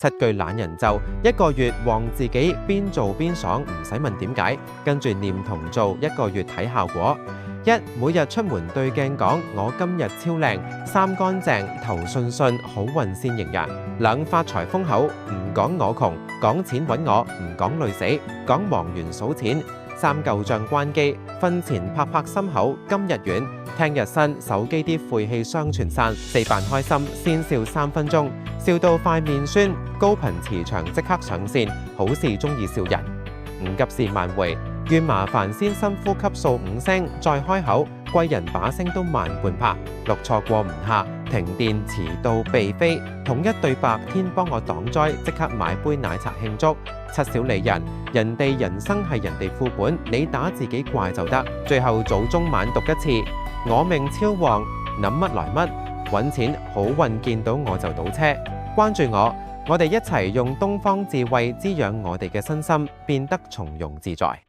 7句懶人咒，1個月旺自己，邊做邊爽，唔使問點解，跟住念同做1個月睇效果。1. 每日出門對鏡講我今日超靚，3乾淨，頭順順，好運先迎人。2. 發財豐口，唔講我窮，講錢揾我，唔講累死，講忙完數錢。3舊帳關機，瞓前拍拍心口，今日遠，聽日新，手機啲晦氣相傳散。4扮開心，先笑3分鐘，笑到塊面酸，高頻磁場即刻上線，好事中意笑人。5急事慢回，遇麻煩先深呼吸數5聲，再開口，貴人把聲都慢半拍。6錯過唔下，停電遲到被飛，統一對白，天幫我擋災，即刻買杯奶茶慶祝。7小理人，人哋人生係人哋副本，你打自己怪就得。最後早中晚讀一次，我命超旺，諗乜來乜，揾錢好運見到我就倒車。關注我哋一齊用東方智慧滋養我哋嘅身心，變得從容自在。